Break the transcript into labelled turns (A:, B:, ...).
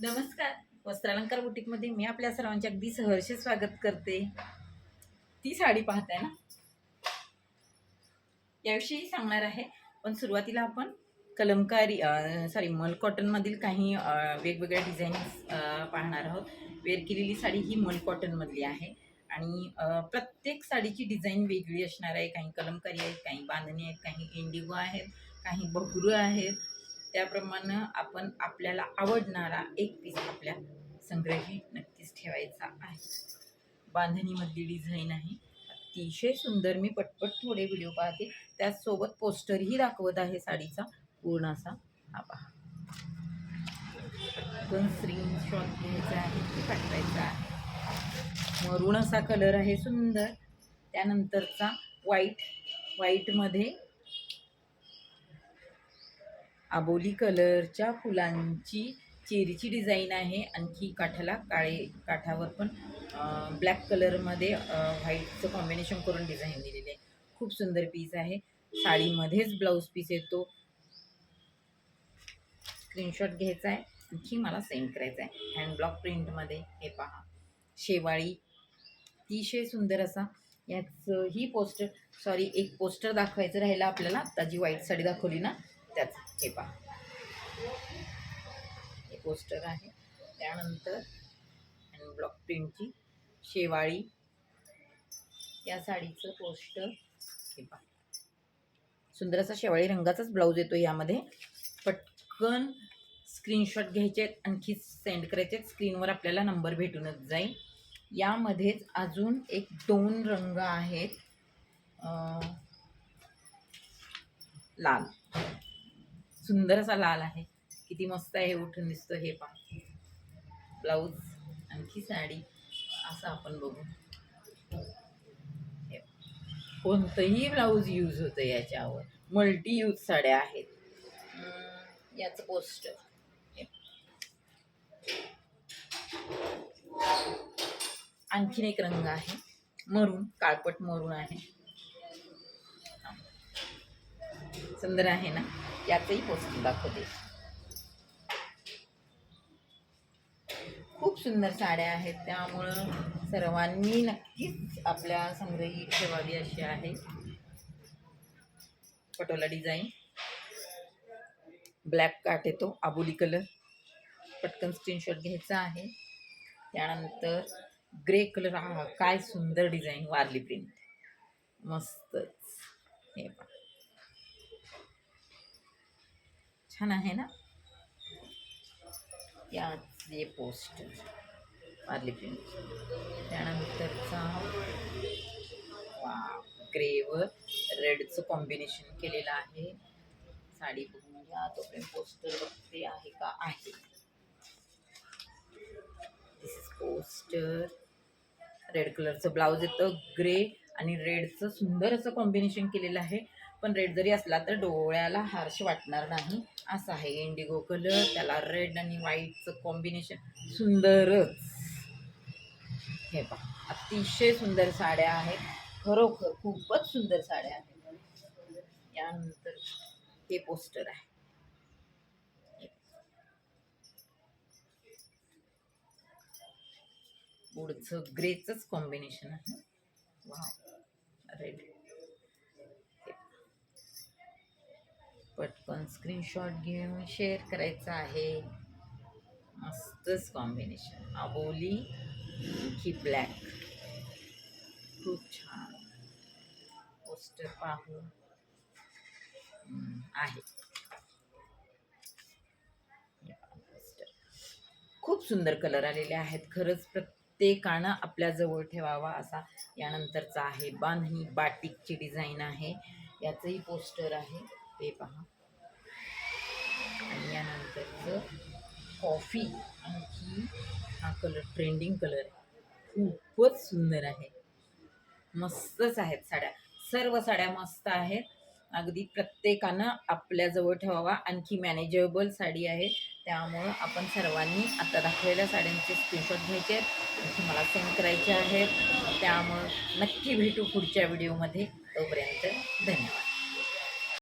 A: नमस्कार. वस्त्रालंकार बुटीकमध्ये मी आपल्या सर्वांचे अगदी सहर्ष स्वागत करते. ती साडी पाहताय ना, याविषयी सांगणार आहे. पण सुरुवातीला आपण कलमकारी मल कॉटन मधील काही वेगवेगळ्या डिझाईन्स पाहणार आहोत. वेअर केलेली साडी ही मल कॉटन मधली आहे आणि प्रत्येक साडीची डिझाईन वेगळी असणार आहे. काही कलमकारी आहेत, काही बांधणी आहेत, काही इंडिगो आहेत, काही बगरू आहेत. त्याप्रमाणे आपण आपल्याला आवडणारा एक पीस आपल्या संग्रही नक्कीच ठेवायचा आहे. बांधणीमधली डिझाईन आहे, अतिशय सुंदर. मी पटपट थोडे व्हिडिओ पाहते, त्याचसोबत पोस्टरही दाखवत आहे साडीचा पूर्ण असा. हा पहा, पण स्क्रीनशॉट घ्यायचा आहे, ते पाठवायचा आहे. मरून असा कलर आहे, सुंदर. त्यानंतरचा व्हाईटमध्ये आबोली कलरच्या फुलांची चेरीची डिझाईन आहे. आणखी काठावर पण ब्लॅक कलरमध्ये व्हाईटचं कॉम्बिनेशन करून डिझाईन दिलेली आहे. खूप सुंदर पीस आहे. साडीमध्येच ब्लाऊज पीस येतो. स्क्रीनशॉट घ्यायचा आहे, आणखी मला सेंड करायचा आहे. हँडब्लॉक प्रिंटमध्ये हे पहा, शेवाळी, अतिशय सुंदर असा. याचं ही एक पोस्टर दाखवायचं राहिलं आपल्याला. आता जी व्हाईट साडी दाखवली ना, त्याच हे पहा, हे पोस्टर आहे. त्यानंतर हँडब्लॉक प्रिंटची शेवाळी, या साडीचं पोस्टर हे पहा. सुंदर असा शेवाळी रंगाचाच ब्लाऊज येतो यामध्ये. पटकन स्क्रीनशॉट घ्यायचे, आणखी सेंड करायचे. स्क्रीनवर आपल्याला नंबर भेटूनच जाईल. यामध्येच अजून 1-2 रंग आहेत. लाल, सुंदर असा लाल आहे. किती मस्त आहे, उठून दिसतो. हे पहा ब्लाऊज, आणखी साडी. असं आपण बघू, कोणतंही ब्लाऊज यूज होतं याच्यावर. मल्टी यूज साड्या आहेत. याचं पोस्टर, आणखीन एक रंग आहे मरून, काळपट मरून आहे. सुंदर आहे ना. याचंही पोस्टर दाखवते. खूप सुंदर साड्या आहेत, त्यामुळं सर्वांनी नक्कीच आपल्या संग्रही ठेवावी अशी आहे. पटोला डिझाईन, ब्लॅक काट येतो, आबोली कलर. पटकन स्क्रीनशॉट घ्यायचा आहे. त्यानंतर ग्रे कलर. हा काय सुंदर डिझाईन, वारली प्रिंट, मस्तच. हे पहा, छान आहे ना. याचे पोस्टर वारली प्रिंट. त्यानंतरचा ग्रेवर रेडचं कॉम्बिनेशन केलेलं आहे. साडी बघून घ्या, तोपर्यंत पोस्टर बघते आहे का. आहे, दिस इज पोस्टर. रेड कलरचं ब्लाऊज येतं. ग्रे आणि रेडचं सुंदर असं कॉम्बिनेशन केलेलं आहे. पण रेड जरी असला तर डोळ्याला हार्श वाटणार नाही, असं आहे. इंडिगो कलर, त्याला रेड आणि व्हाईटचं कॉम्बिनेशन सुंदरच. हे पहा, अतिशय सुंदर साड्या आहेत, खरोखर खूपच सुंदर साड्या आहेत. यानंतर हे पोस्टर आहे. पुढचं ग्रेचंच कॉम्बिनेशन आहे. वा, रेड. पटकन स्क्रीनशॉट घेऊन शेअर करायचा आहे. मस्तच कॉम्बिनेशन, आबोली की ब्लॅक, खूप छान. पोस्टर पाहू आहे. खूप सुंदर कलर आलेले आहेत. खरंच प्रत्येकानं आपल्या जवळ ठेवावा असा. यानंतरचा आहे बांधणी, बाटिकची डिझाईन आहे. याचंही पोस्टर आहे, ते पहा. आणि यानंतरचं कॉफी, आणखी हा कलर ट्रेंडिंग कलर, खूपच सुंदर आहे. मस्तच आहेत साड्या, सर्व साड्या मस्त आहेत. अगदी प्रत्येकानं आपल्याजवळ ठेवावा. आणखी मॅनेजेबल साडी आहे, त्यामुळं आपण सर्वांनी आता दाखवलेल्या साड्यांचे स्क्रीनशॉट घ्यायचे आहेत, आणखी मला सेंड करायचे आहेत. त्यामुळं नक्की भेटू पुढच्या व्हिडिओमध्ये. तोपर्यंत धन्यवाद.